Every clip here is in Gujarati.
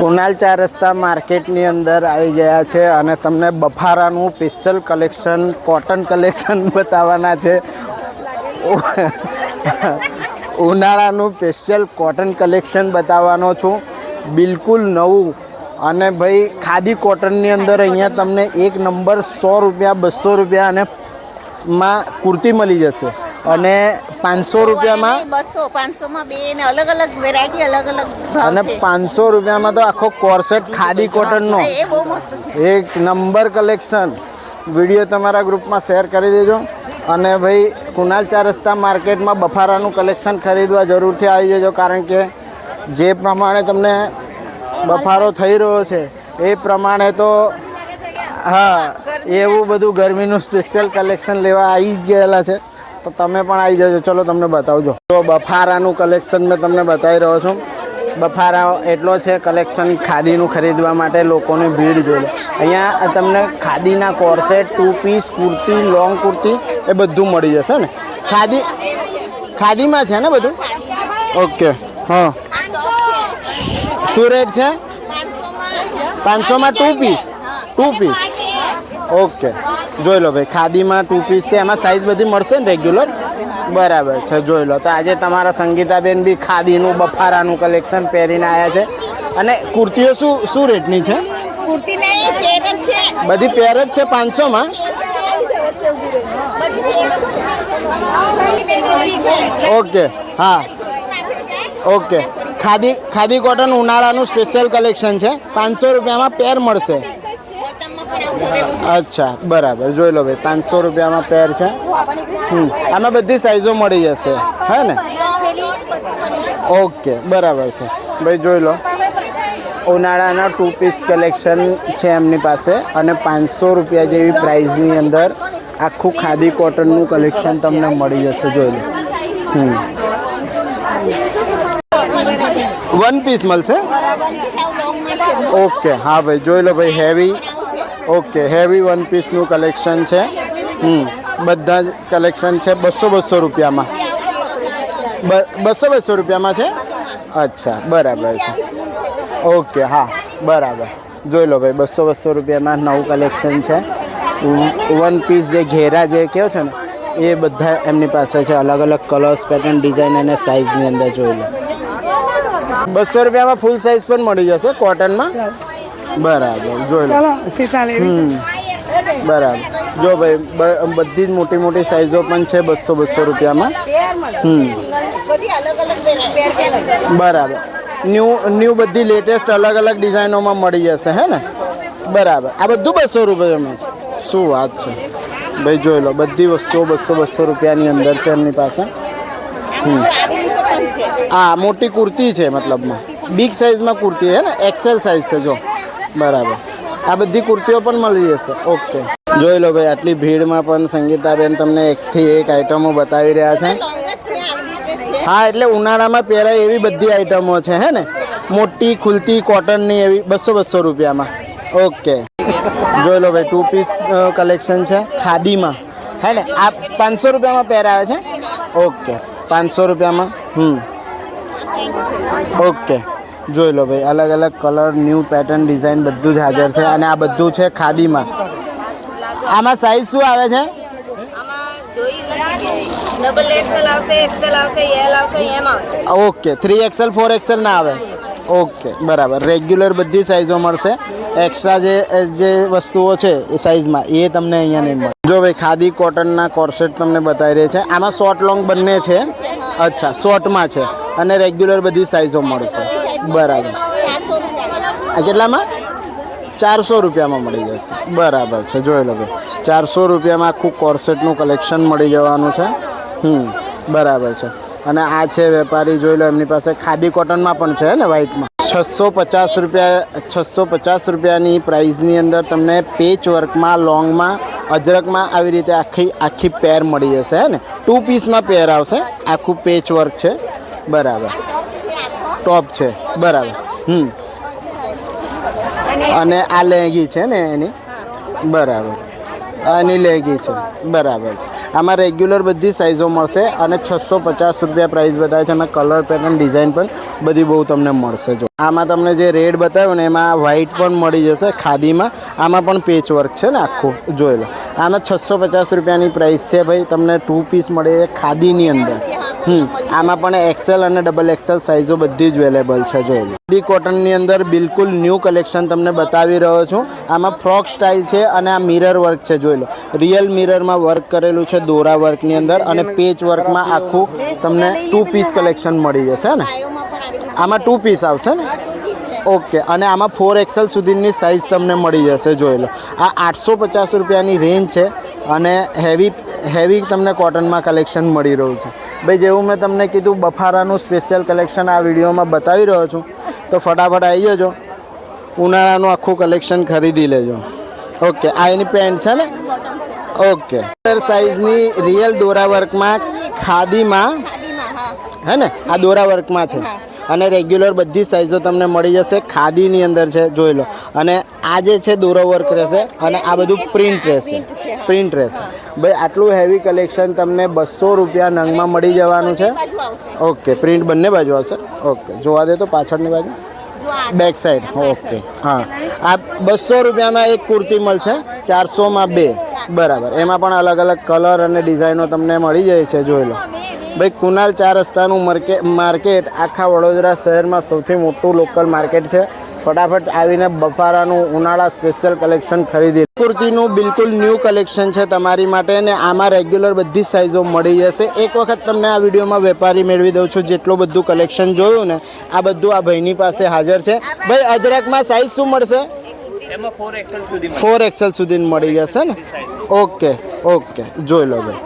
કુનાલ 4 રસ્તા માર્કેટની અંદર આવી ગયા છે અને તમને બફારાનું સ્પેશિયલ કલેક્શન, કોટન કલેક્શન બતાવવાના છે. ઉનાળાનું સ્પેશિયલ કોટન કલેક્શન બતાવવાનો છું, બિલકુલ નવું. અને ભાઈ ખાદી કોટનની અંદર અહીંયા તમને એક નંબર 100 રૂપિયા, 200 રૂપિયા અને માં કુર્તી મળી જશે. અને 500 રૂપિયામાં 200 500 બે ને અલગ અલગ વેરાયટી, અલગ અલગ અને 500 રૂપિયામાં તો આખો કોર્સેટ ખાદી કોટનનો એ બહુ મસ્ત છે, એક નંબર કલેક્શન. વિડીયો તમારા ગ્રુપમાં શેર કરી દેજો. અને ભાઈ કુનાલ 4 રસ્તા માર્કેટમાં બફારાનું કલેક્શન ખરીદવા જરૂરથી આવી જજો, કારણ કે જે પ્રમાણે તમને બફારો થઈ રહ્યો છે એ પ્રમાણે તો હા એવું બધું ગરમીનું સ્પેશિયલ કલેક્શન લેવા આવી ગયેલા છે. તો તમે પણ આવી જજો. ચલો તમને બતાવજો. તો બફારાનું કલેક્શન મેં તમને બતાવી રહ્યો છું. બફારા એટલો છે કલેક્શન, ખાદીનું ખરીદવા માટે લોકોની ભીડ જોઈ લો. અહીંયા તમને ખાદીના corset, 2 piece, kurti, long kurti એ બધું મળી જશે ને. ખાદીમાં છે ને બધું? ઓકે. હા, શું રેટ છે? 500માં 2 પીસ. 2 piece okay. જોઈ લો ભાઈ, ખાદીમાં 2 પીસ છે. એમાં સાઇઝ બધી મળશે ને રેગ્યુલર? બરાબર છે, જોઈ લો. તો આજે તમારા સંગીતાબેન બી ખાદીનું બફારાનું કલેક્શન પહેરીને આવ્યા છે. અને કુર્તીઓ શું રેટની છે? કુર્તી નહીં, પેર જ છે. બધી પેર જ છે 500માં? ઓકે. હા, ઓકે. ખાદી કોટન ઉનાળાનું સ્પેશિયલ કલેક્શન છે. 500 રૂપિયામાં પેર મળશે. અચ્છા, બરાબર. જોઈ લો ભાઈ, 500 રૂપિયામાં પેર છે. આમાં બધી સાઈઝો મળી જશે, હે ને? ઓકે, બરાબર છે ભાઈ. જોઈ લો, ઉનાળાના 2 પીસ કલેક્શન છે એમની પાસે અને 500 રૂપિયા જેવી પ્રાઇઝની અંદર આખું ખાદી કોટનનું કલેક્શન તમને મળી જશે. જોઈ લો. 1 પીસ મળશે? ઓકે. હા ભાઈ, જોઈ લો ભાઈ, હેવી. ઓકે, હેવી 1 પીસનું કલેક્શન છે. બધા જ કલેક્શન છે 200 રૂપિયામાં. 200 રૂપિયામાં છે? અચ્છા, બરાબર છે. ઓકે, હા, બરાબર. જોઈ લો ભાઈ, 200 રૂપિયામાં નવું કલેક્શન છે. 1 પીસ જે ઘેરા જે કહો છે ને એ બધા એમની પાસે છે. અલગ અલગ કલર્સ, પેટર્ન, ડિઝાઇન અને સાઇઝની અંદર જોઈ લો. 200 રૂપિયામાં ફૂલ સાઇઝ પણ મળી જશે કોટનમાં. બરાબર, જોઈ લો. બરાબર. જો ભાઈ, બધી જ મોટી મોટી સાઈઝો પણ છે 200 રૂપિયામાં. બરાબર. ન્યૂ બધી લેટેસ્ટ અલગ અલગ ડિઝાઇનોમાં મળી જશે, હે ને? બરાબર. આ બધું 200 રૂપિયામાં? શું વાત છે ભાઈ. જોઈ લો, બધી વસ્તુઓ 200 રૂપિયાની અંદર છે એમની પાસે. હા, મોટી કુર્તી છે, મતલબમાં બિગ સાઇઝમાં કુર્તી છે ને, એક્સેલ સાઇઝ છે. જો, બરાબર. આ બધી કુર્તીઓ પણ મળી જશે. ઓકે. જોઈ લો ભાઈ, આટલી ભીડમાં પણ સંગીતાબેન તમને એકથી એક આઈટમો બતાવી રહ્યા છે. હા, એટલે ઉનાળામાં પહેરાય એવી બધી આઈટમો છે, હે ને? મોટી ખુલતી કોટનની એવી 200 રૂપિયામાં. ઓકે. જોઈ લો ભાઈ, 2 પીસ કલેક્શન છે ખાદીમાં, હે ને? આ 500 રૂપિયામાં પહેરાવે છે. ઓકે, 500 રૂપિયામાં. ઓકે. જોઈ લો ભાઈ, અલગ અલગ કલર, ન્યૂ પેટર્ન, ડિઝાઇન બધું જ હાજર છે. અને આ બધું છે ખાદીમાં. આમાં સાઈઝ શું આવે છે? ઓકે, 3XL 4XL ના આવે? ઓકે, બરાબર. રેગ્યુલર બધી સાઈઝો મળશે. એક્સ્ટ્રા જે વસ્તુઓ છે એ સાઈઝમાં એ તમને અહીંયા નહીં મળે. જો ભાઈ, ખાદી કોટનના કોર્સેટ તમને બતાવી રહી છે. આમાં શોર્ટ લોંગ બંને છે? અચ્છા, શોર્ટમાં છે અને રેગ્યુલર બધી સાઈઝો મળશે. બરાબર. આ કેટલામાં? 400 રૂપિયામાં મળી જશે. બરાબર છે. જોઈ લો ભાઈ, 400 રૂપિયામાં આખું કોર્સેટનું કલેક્શન મળી જવાનું છે. બરાબર છે. અને આ છે વેપારી, જોઈ લો, એમની પાસે ખાદી કોટનમાં પણ છે ને, વ્હાઇટમાં. 650 રૂપિયાની પ્રાઇઝની અંદર તમને પેચ વર્કમાં, લોંગમાં, અજરકમાં આવી રીતે આખી પેર મળી જશે, હે ને? 2 પીસમાં પેર આવશે. આખું પેચ વર્ક છે. બરાબર. ટોપ છે. બરાબર. અને આ લેગી છે ને એની? બરાબર. આની લેગી છે. બરાબર છે. આમાં રેગ્યુલર બધી સાઇઝો મળશે અને 650 રૂપિયા પ્રાઇસ બતાવે છે અને કલર પેટર્ન ડિઝાઇન પણ બધી બહુ તમને મળશે. જો આમાં તમને જે રેડ બતાવ્યો ને એમાં વ્હાઇટ પણ મળી જશે ખાદીમાં. આમાં પણ પેચ વર્ક છે ને આખું જોઈ લો. આમાં 650 રૂપિયાની પ્રાઇસ છે ભાઈ. તમને 2 પીસ મળે છે ખાદીની અંદર. આમાં પણ એક્સેલ અને ડબલ એક્સેલ સાઇઝો બધી જ અવેલેબલ છે. જોઈ લો ખાદી કોટનની અંદર બિલકુલ ન્યૂ કલેક્શન તમને બતાવી રહ્યો છું. આમાં ફ્રોક સ્ટાઇલ છે અને આ મિરર વર્ક છે. જોઈ લો રિયલ મિરરમાં વર્ક કરેલું છે દોરા વર્કની અંદર અને પેચ વર્કમાં આખું તમને 2 પીસ કલેક્શન મળી જશે ને. આમાં 2 પીસ આવશે ને. ઓકે અને આમાં 4XL સુધીની સાઇઝ તમને મળી જશે. જોઈ લો આ 850 રૂપિયાની રેન્જ છે અને હેવી તમને કોટનમાં કલેક્શન મળી રહ્યું છે. ભાઈ જેવું મેં તમને કીધું બફારાનું સ્પેશિયલ કલેક્શન આ વિડીયોમાં બતાવી રહ્યો છું તો ફટાફટ આવી જજો. ઉનાળાનું આખું કલેક્શન ખરીદી લેજો. ઓકે આ એની પેન્ટ છે ને. ઓકે સાઇઝની રિયલ દોરા વર્કમાં ખાદીમાં હે ને. આ દોરા વર્કમાં છે અને રેગ્યુલર બધી સાઇઝો તમને મળી જશે. ખાદીની અંદર છે જોઈ લો. અને આ જે છે દોરો વર્ક રહેશે અને આ બધું પ્રિન્ટ રહેશે. ભાઈ આટલું હેવી કલેક્શન તમને 200 રૂપિયા નંગમાં મળી જવાનું છે. ઓકે પ્રિન્ટ બંને બાજુ આવશે. ઓકે જોવા દે તો પાછળની બાજુ બેક સાઈડ. ઓકે હા આ 200 રૂપિયામાં એક કુર્તી મળશે. 400માં 2 બરાબર. એમાં પણ અલગ અલગ કલર અને ડિઝાઇનો તમને મળી જાય છે. જોઈ લો ભાઈ કુનાલ 4 રસ્તાનું માર્કેટ આખા વડોદરા શહેરમાં સૌથી મોટું લોકલ માર્કેટ છે. ફટાફટ આવીને બફારાનું ઉનાળા સ્પેશિયલ કલેક્શન ખરીદી. કુર્તીનું બિલકુલ ન્યૂ કલેક્શન છે તમારી માટે ને આમાં રેગ્યુલર બધી સાઇઝો મળી જશે. એક વખત તમને આ વિડીયોમાં વેપારી મેળવી દઉં છું. જેટલું બધું કલેક્શન જોયું ને આ બધું આ ભાઈની પાસે હાજર છે. ભાઈ અજરકમાં સાઇઝ શું મળશે? 4XL સુધી મળી જશે ને. ઓકે જોઈ લો ભાઈ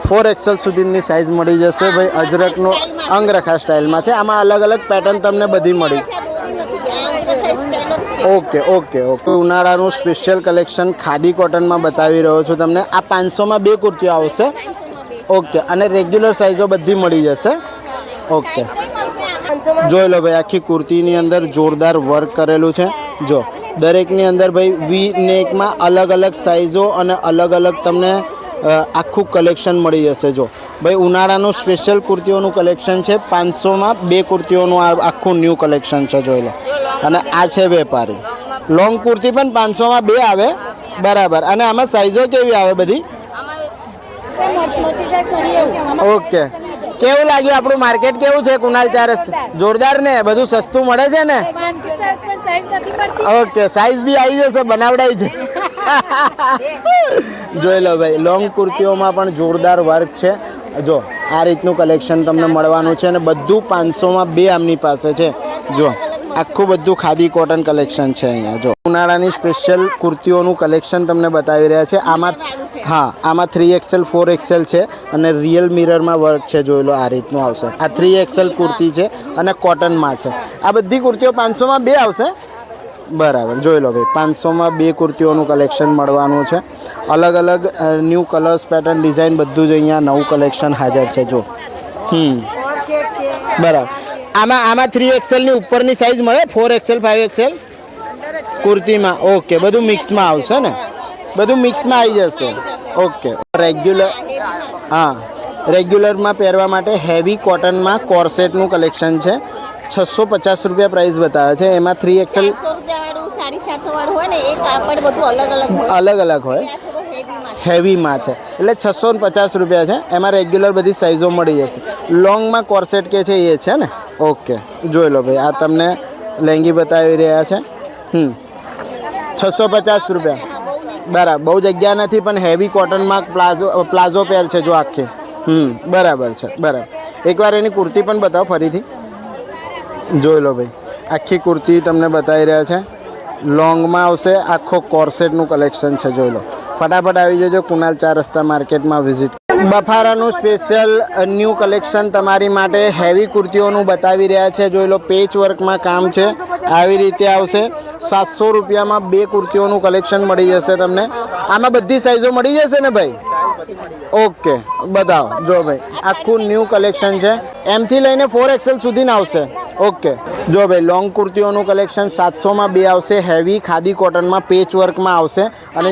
4XL સુધીની સાઇઝ મળી જશે. ભાઈ અજરકનું અંગરખા સ્ટાઇલમાં છે. આમાં અલગ અલગ પેટર્ન તમને બધી મળી. ઓકે ઉનાળાનું સ્પેશિયલ કલેક્શન ખાદી કોટનમાં બતાવી રહ્યો છું તમને. આ 500માં 2 કુર્તીઓ આવશે. ઓકે અને રેગ્યુલર સાઇઝો બધી મળી જશે. ઓકે જોઈ લો ભાઈ આખી કુર્તીની અંદર જોરદાર વર્ક કરેલું છે. જો દરેકની અંદર ભાઈ વી નેકમાં અલગ અલગ સાઇઝો અને અલગ અલગ તમને આખું કલેક્શન મળી જશે. જો ભાઈ ઉનાળાનું સ્પેશિયલ કુર્તીઓનું કલેક્શન છે. 500માં 2 કુર્તીઓનું આખું ન્યૂ કલેક્શન છે. જોઈ લો અને આ છે વેપારી. લોંગ કુર્તી પણ 500માં 2 આવે બરાબર. અને આમાં સાઇઝો કેવી આવે બધી? ઓકે કેવું લાગ્યું આપણું માર્કેટ? કેવું છે કુનાલ 4 રસ્તા? જોરદાર ને. બધું સસ્તું મળે છે ને. ઓકે સાઇઝ બી આવી જશે બનાવડાઈ છે. જોઈ લો ભાઈ લોંગ કુર્તીઓમાં પણ જોરદાર વર્ક છે. જો આ રીતનું કલેક્શન તમને મળવાનું છે અને બધું 500માં 2 આમની પાસે છે. જો આખું બધું ખાદી કોટન કલેક્શન છે અહીંયા. જો ઉનાળાની સ્પેશિયલ કુર્તીઓનું કલેક્શન તમને બતાવી રહ્યા છે. આમાં આમાં 3XL 4XL છે અને રિયલ મિરરમાં વર્ક છે. જોઈ લો આ રીતનું આવશે. આ 3XL કુર્તી છે અને કોટનમાં છે. આ બધી કુર્તીઓ 500માં 2 આવશે બરાબર. જોઈ લો ભાઈ 500માં 2 કુર્તીઓનું કલેક્શન મળવાનું છે. અલગ અલગ ન્યૂ કલર્સ પેટર્ન ડિઝાઇન બધું જ અહીંયા નવું કલેક્શન હાજર છે. જો બરાબર. આમાં 3XL ની ઉપરની સાઇઝ મળે? 4XL 5XL કુર્તીમાં? ઓકે બધું મિક્સમાં આવશે ને. બધું મિક્સમાં આવી જશે. ઓકે રેગ્યુલરમાં પહેરવા માટે હેવી કોટનમાં કોર્સેટનું કલેક્શન છે. 650 રૂપિયા પ્રાઇસ બતાવે છે. એમાં 3XL અલગ અલગ હોય. હેવીમાં છે એટલે 650 રૂપિયા છે. એમાં રેગ્યુલર બધી સાઇઝો મળી જશે. લોંગમાં કોર્સેટ કે છે એ છે ને. ઓકે જોઈ લો ભાઈ આ તમને લેંગી બતાવી રહ્યા છે. 650 રૂપિયા બરાબર. બહુ જગ્યા નથી પણ હેવી કોટનમાં પ્લાઝો પેર છે. જો આખી બરાબર છે. બરાબર એકવાર એની કુર્તી પણ બતાવો ફરીથી. જોઈ લો ભાઈ આખી કુર્તી તમને બતાવી રહ્યા છે. લોંગમાં આવશે. આખો કોર્સેટનું કલેક્શન છે. જોઈ લો ફટાફટ આવી જજો કુનાલ 4 રસ્તા માર્કેટમાં વિઝિટ. બફારાનું સ્પેશિયલ ન્યૂ કલેક્શન તમારી માટે હેવી કુર્તીઓનું બતાવી રહ્યા છે. જોઈ લો પેચ વર્કમાં કામ છે. આવી રીતે આવશે. 700 રૂપિયામાં 2 કુર્તીઓનું કલેક્શન મળી જશે તમને. આમાં બધી સાઇઝો મળી જશે ને ભાઈ? ઓકે બતાવો. જો ભાઈ આખું ન્યૂ કલેક્શન છે. એમથી લઈને 4XL સુધી આવશે. ઓકે જો ભાઈ લોંગ કુર્તીઓનું કલેક્શન 700માં 2 આવશે. હેવી ખાદી કોટનમાં પેચ વર્કમાં આવશે અને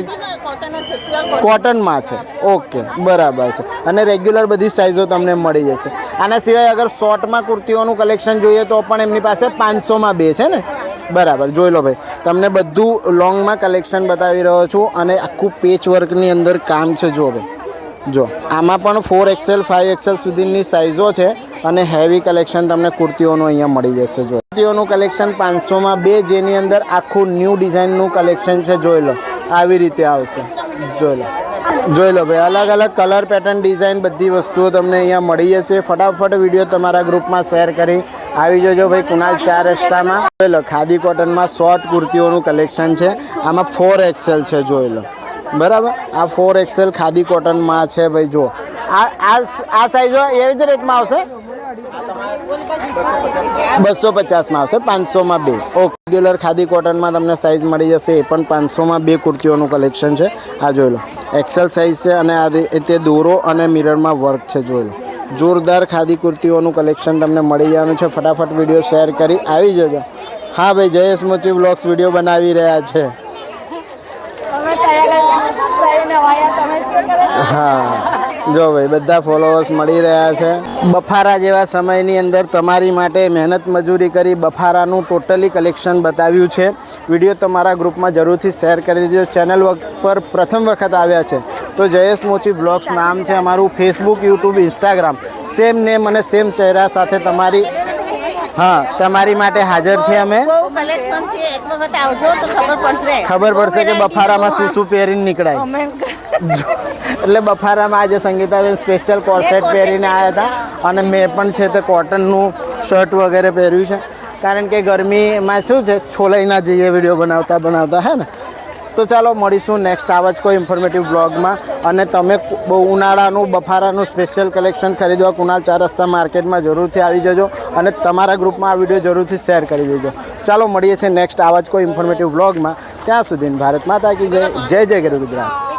છે પ્યોર કોટનમાં છે. ઓકે, બરાબર છે. અને રેગ્યુલર બધી સાઇઝો તમને મળી જશે. આના સિવાય અગર શોર્ટમાં કુર્તીઓનું કલેક્શન જોઈએ તો પણ એમની પાસે 500માં 2 છે ને. બરાબર, જોઈ લો ભાઈ, તમને બધું લોંગમાં કલેક્શન બતાવી રહ્યો છું અને આખું પેચ વર્કની અંદર કામ છે. જો ભાઈ, જો આમાં પણ 4XL 5XL સુધીની સાઇઝો છે અને હેવી કલેક્શન તમને કુર્તીઓનું અહીંયા મળી જશે. જો કુર્તીઓનું કલેક્શન 500માં 2, જેની અંદર આખું ન્યૂ ડિઝાઇનનું કલેક્શન છે. જોઈ લો, આવી રીતે આવશે. જોઈ લો ભાઈ, અલગ અલગ કલર પેટર્ન ડિઝાઇન બધી વસ્તુઓ તમને અહીંયા મળી જશે. ફટાફટ વિડીયો તમારા ગ્રુપમાં શેર કરી આવી જજો ભાઈ. કુનાલ 4 રસ્તામાં જોઈ લો, ખાદી કોટનમાં શોર્ટ કુર્તીઓનું કલેક્શન છે. આમાં 4XL છે. જોઈ લો, બરાબર, આ 4XL ખાદી કોટનમાં છે ભાઈ. જો આ સાઈઝો એવી જ રેટમાં આવશે, 250માં આવશે, 500માં 2. ઓકે, રેગ્યુલર ખાદી કોટનમાં તમને સાઇઝ મળી જશે. એ પણ 500માં 2 કુર્તીઓનું કલેક્શન છે. આ જોઈ લો, XL સાઇઝ છે અને આ રીતે દોરો અને મિરરમાં વર્ક છે. જોઈ લો, જોરદાર ખાદી કુર્તીઓનું કલેક્શન તમને મળી જવાનું છે. ફટાફટ વિડીયો શેર કરી આવી જજો. હા ભાઈ, જયેશ મોચી વ્લોગ્સ વિડીયો બનાવી રહ્યા છે. હા, જો ભાઈ, બધા ફોલોઅર્સ મળી રહ્યા છે. બફારા જેવા સમયની અંદર તમારી માટે મહેનત મજૂરી કરી બફારાનું ટોટલી કલેક્શન બતાવ્યું છે. વિડીયો તમારા ગ્રુપમાં જરૂરથી શેર કરી દેજો. ચેનલ પર પ્રથમ વખત આવ્યા છે તો જયેશ મોચી વ્લોગ્સ નામ છે અમારું. Facebook, YouTube, Instagram same name અને સેમ ચહેરા સાથે તમારી માટે હાજર છે અમે. બહુ કલેક્શન છે, એક વખત આવજો તો ખબર પડશે કે બફારામાં શું શું પહેરીને નીકળાય. એટલે બફારામાં આજે સંગીતાબેન સ્પેશિયલ કોર્સેટ પહેરીને આવ્યા હતા અને મેં પણ છે તે કોટનનું શર્ટ વગેરે પહેર્યું છે. કારણ કે ગરમીમાં શું છે, છોલાઈ ના જઈએ વિડીયો બનાવતા હે ને. તો ચાલો મળીશું નેક્સ્ટ આવા જ કોઈ ઇન્ફોર્મેટિવ બ્લોગમાં. અને તમે બહુ ઉનાળાનું બફારાનું સ્પેશિયલ કલેક્શન ખરીદવા કુનાલ 4 રસ્તા માર્કેટમાં જરૂરથી આવી જજો અને તમારા ગ્રુપમાં આ વિડીયો જરૂરથી શેર કરી દેજો. ચાલો મળીએ છીએ નેક્સ્ટ આવા જ કોઈ ઇન્ફોર્મેટિવ બ્લોગમાં. ત્યાં સુધી ભારત માતા કી જય. જય જય ગરુ ગુજરાત.